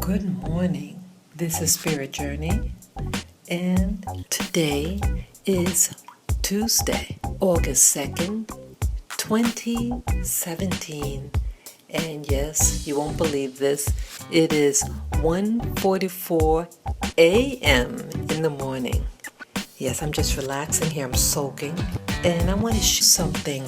Good morning. This is Spirit Journey, and today is Tuesday, August 2nd, 2017. And yes, you won't believe this, it is 1:44 a.m. in the morning. Yes, I'm just relaxing here, I'm soaking, and I want to share something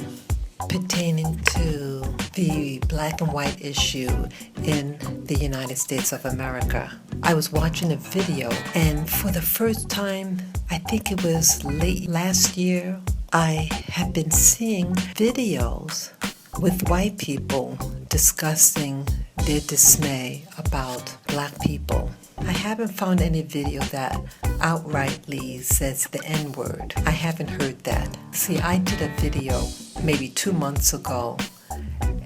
pertaining to the black and white issue in the United States of America. I was watching a video, and for the first time, I think it was late last year, I have been seeing videos with white people discussing their dismay about black people. I haven't found any video that outrightly says the N-word. I haven't heard that. See, I did a video maybe 2 months ago,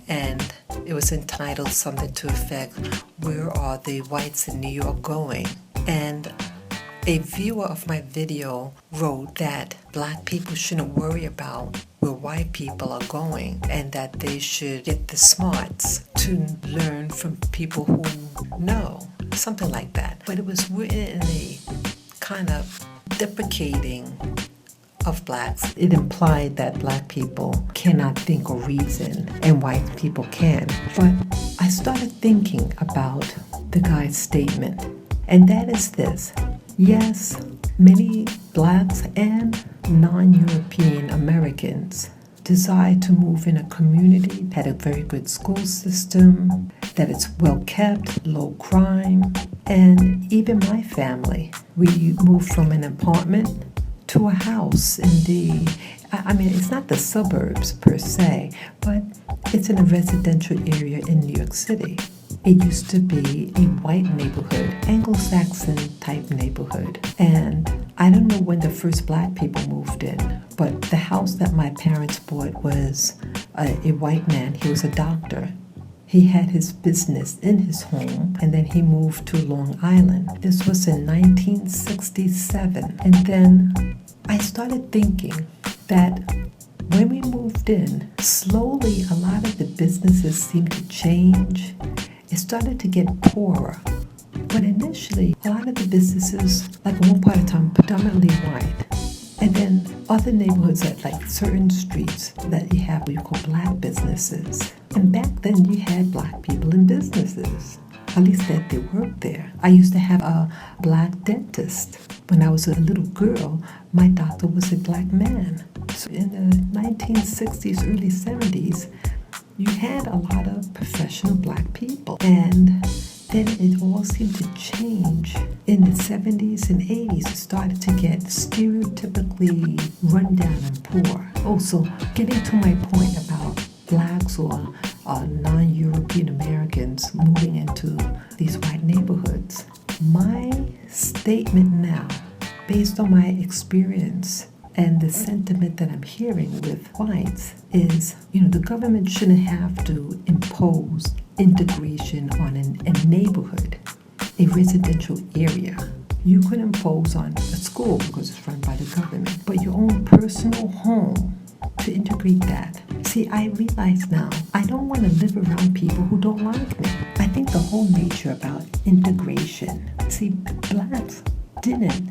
and it was entitled something to effect, "Where are the whites in New York going?" And a viewer of my video wrote that black people shouldn't worry about where white people are going, and that they should get the smarts to learn from people who know, something like that. But it was written in a kind of deprecating of blacks. It implied that black people cannot think or reason and white people can. But I started thinking about the guy's statement, and that is this. Yes, many blacks and non-European Americans desire to move in a community that had a very good school system, that it's well kept, low crime, and even my family. We moved from an apartment to a house in it's not the suburbs per se, but it's in a residential area in New York City. It used to be a white neighborhood, Anglo-Saxon type neighborhood. And I don't know when the first black people moved in, but the house that my parents bought was a white man. He was a doctor. He had his business in his home, and then he moved to Long Island. This was in 1967. And then I started thinking that when we moved in, slowly a lot of the businesses seemed to change. It started to get poorer. But initially, a lot of the businesses, like one part of town, predominantly white. And then other neighborhoods at like certain streets that you have what you call black businesses. And back then you had black people in businesses, at least that they worked there. I used to have a black dentist. When I was a little girl, my doctor was a black man. So in the 1960s, early 70s, you had a lot of professional black people. And then it all seemed to change. In the 70s and 80s, it started to get stereotypically run down and poor. Also, getting to my point about blacks or non-European Americans moving into these white neighborhoods, my statement now, based on my experience and the sentiment that I'm hearing with whites, is, the government shouldn't have to impose integration on a neighborhood, a residential area. You could impose on a school because it's run by the government, but your own personal home, to integrate that. See, I realize now, I don't want to live around people who don't like me. I think the whole nature about integration, see, blacks didn't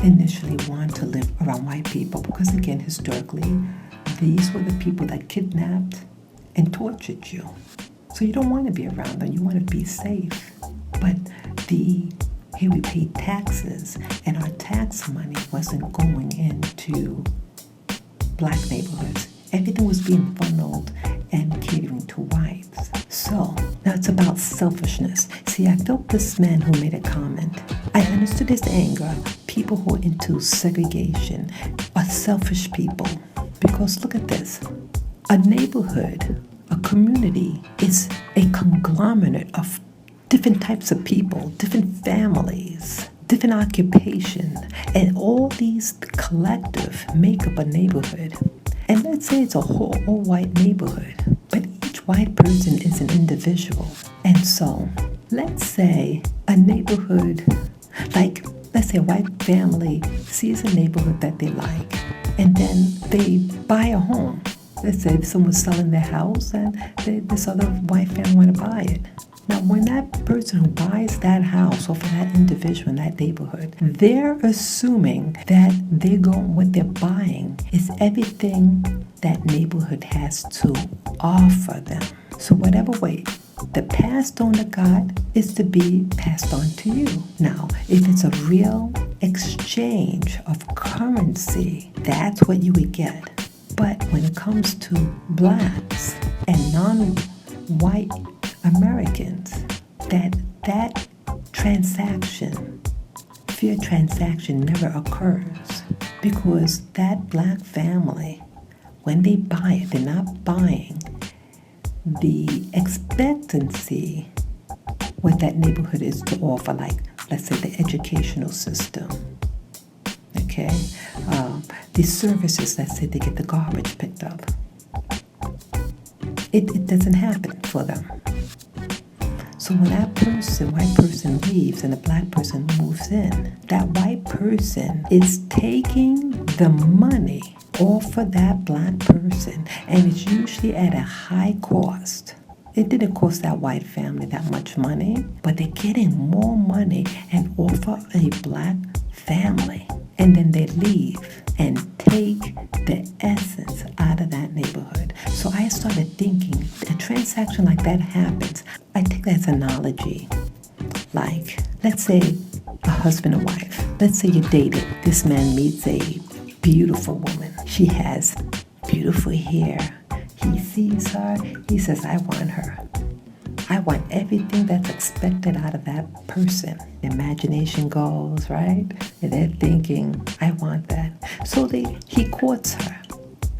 initially want to live around white people because, again, historically, these were the people that kidnapped and tortured you. So you don't want to be around them, you want to be safe. But here we paid taxes, and our tax money wasn't going into black neighborhoods. Everything was being funneled and catering to whites. So now it's about selfishness. See, I felt this man who made a comment. I understood his anger. People who are into segregation are selfish people. Because look at this. A neighborhood, a community, is a conglomerate of different types of people, different families, different occupation, and all these collective make up a neighborhood. And let's say it's a whole all-white neighborhood, but each white person is an individual. And so, let's say a neighborhood, let's say a white family sees a neighborhood that they like, and then they buy a home. let's say if someone's selling their house and this other white family want to buy it. Now, when that person who buys that house or for that individual in that neighborhood, they're assuming that what they're buying is everything that neighborhood has to offer them. So whatever way the past owner got is to be passed on to you. Now, if it's a real exchange of currency, that's what you would get. But when it comes to blacks and non-white Americans, that transaction, fair transaction never occurs, because that black family, when they buy it, they're not buying the expectancy what that neighborhood is to offer, like let's say the educational system, okay, the services, let's say they get the garbage picked up. It doesn't happen for them. So when that white person leaves and a black person moves in, that white person is taking the money off of that black person, and it's usually at a high cost. It didn't cost that white family that much money, but they're getting more money and offer a black family. And then they leave and take the essence out of that neighborhood. So I started thinking, a transaction like that happens. I take that as an analogy. Like, let's say a husband and wife. Let's say you're dating. This man meets a beautiful woman. She has beautiful hair. He sees her. He says, I want her. I want everything that's expected out of that person. Imagination goes, right? And they're thinking, I want that. So he courts her.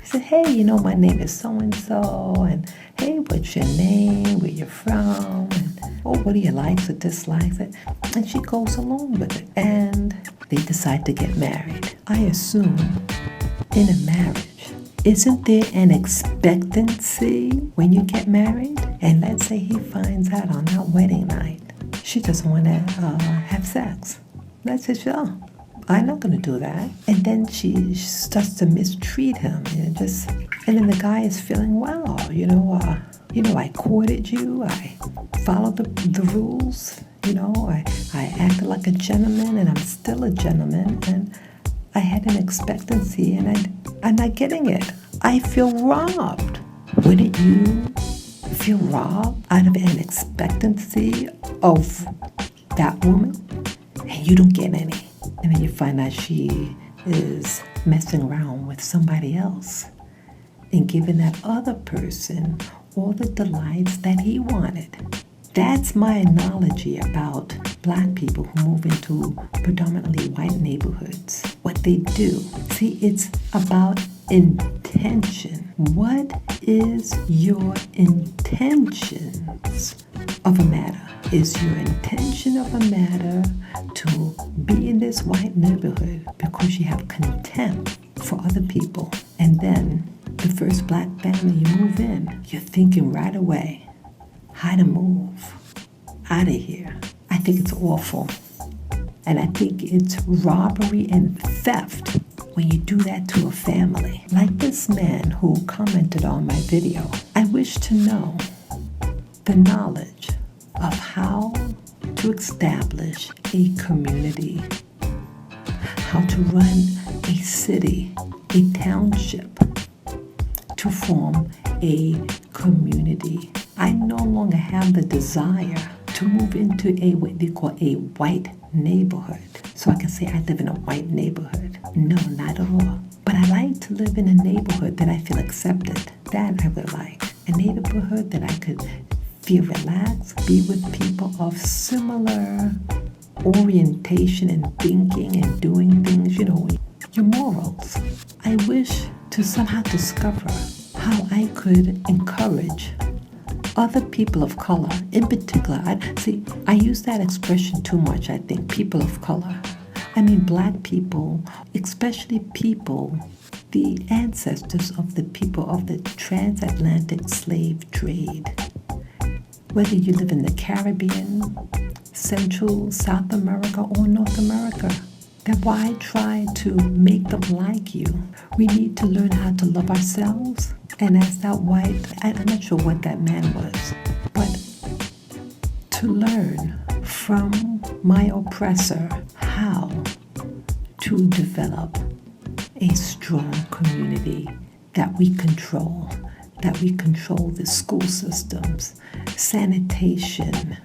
He said, hey, my name is so-and-so, and hey, what's your name, where you're from, and what do you like or dislikes it? And she goes along with it. And they decide to get married. I assume in a marriage, isn't there an expectancy when you get married? And let's say he finds out on that wedding night, she doesn't want to have sex. Let's say, I'm not going to do that. And then she starts to mistreat him. And then the guy is feeling, wow, I courted you. I followed the rules. I acted like a gentleman, and I'm still a gentleman. And I had an expectancy, and I'm not getting it. I feel robbed. Wouldn't you feel robbed out of an expectancy of that woman? And you don't get any. And then you find out she is messing around with somebody else and giving that other person all the delights that he wanted. That's my analogy about black people who move into predominantly white neighborhoods. What they do. See, it's about intention. What is your intentions of a matter? Is your intention of a matter to be in this white neighborhood because you have contempt for other people? And then the first black family you move in, you're thinking right away how to move out of here. I think it's awful. And I think it's robbery and theft when you do that to a family. Like this man who commented on my video. I wish to know the knowledge of how to establish a community, how to run a city, a township, to form a community. I no longer have the desire to move into what they call a white neighborhood. So I can say I live in a white neighborhood. No, not at all. But I like to live in a neighborhood that I feel accepted. That I would like. A neighborhood that I could feel relaxed, be with people of similar orientation and thinking and doing things, your morals. I wish to somehow discover how I could encourage other people of color, in particular. I use that expression too much, I think, people of color. I mean black people, especially people, the ancestors of the people of the transatlantic slave trade. Whether you live in the Caribbean, Central, South America, or North America. That's why I try to make them like you. We need to learn how to love ourselves And as that white, I'm not sure what that man was, but to learn from my oppressor how to develop a strong community that we control the school systems, sanitation,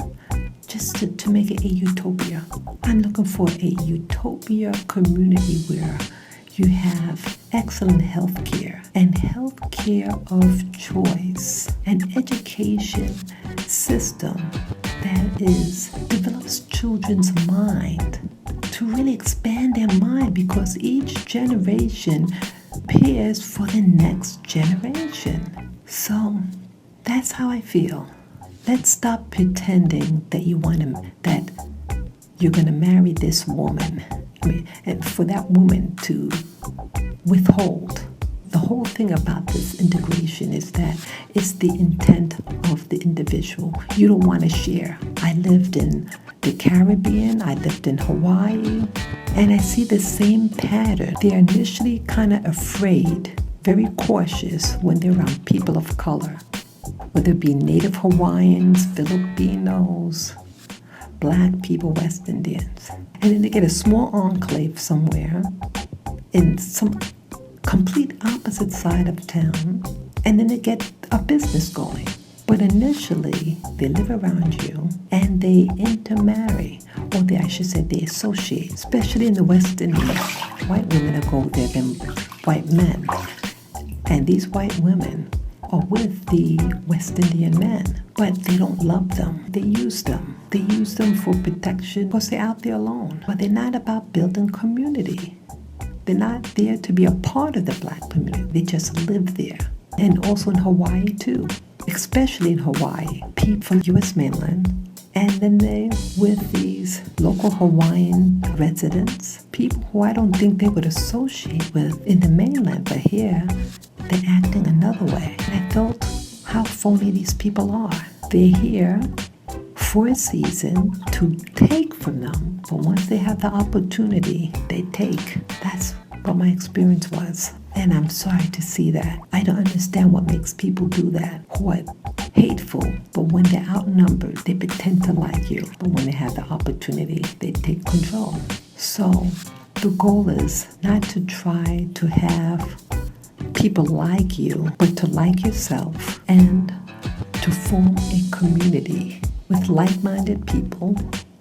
just to make it a utopia. I'm looking for a utopia community where you have excellent health care and health care of choice, an education system that develops children's mind to really expand their mind, because each generation prepares for the next generation. So that's how I feel. Let's stop pretending that you're gonna marry this woman. And for that woman to withhold. The whole thing about this integration is that it's the intent of the individual. You don't want to share. I lived in the Caribbean, I lived in Hawaii, and I see the same pattern. They're initially kind of afraid, very cautious when they're around people of color, whether it be Native Hawaiians, Filipinos, Black people, West Indians. And then they get a small enclave somewhere in some complete opposite side of town, and then they get a business going. But initially, they live around you and they intermarry, or I should say they associate, especially in the West Indies. White women go there than white men. And these white women are with the West Indian men, but they don't love them. They use them. They use them for protection because they're out there alone. But they're not about building community. They're not there to be a part of the Black community. They just live there. And also in Hawaii too, especially in Hawaii, people from U.S. mainland, and then they with these local Hawaiian residents, people who I don't think they would associate with in the mainland, but here they're acting another way. And I felt how phony these people are. They're here for a season to take from them, but once they have the opportunity, they take. That's what my experience was. And I'm sorry to see that. I don't understand what makes people do that, who are hateful, but when they're outnumbered, they pretend to like you. But when they have the opportunity, they take control. So the goal is not to try to have people like you, but to like yourself and to form a community with like-minded people.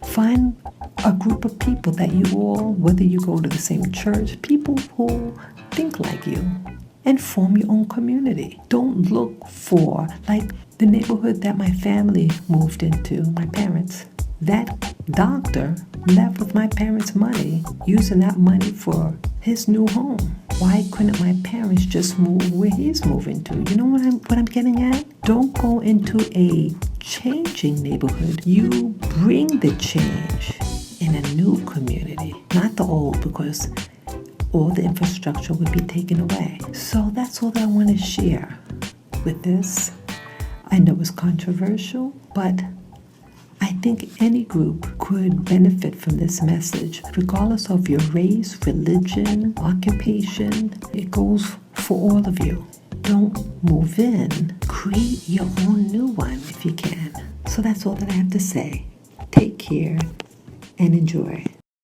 Find a group of people that you all, whether you go to the same church, people who think like you, and form your own community. Don't look for, like the neighborhood that my family moved into, my parents. That doctor left with my parents' money, using that money for his new home. Why couldn't my parents just move where he's moving to? You know what I'm getting at? Don't go into a changing neighborhood. You bring the change in a new community, not the old, because all the infrastructure would be taken away. So that's all that I want to share with this. I know it's controversial, but I think any group could benefit from this message, regardless of your race, religion, occupation. It goes for all of you. Don't move in. Create your own new one if you can. So that's all that I have to say. Take care and enjoy.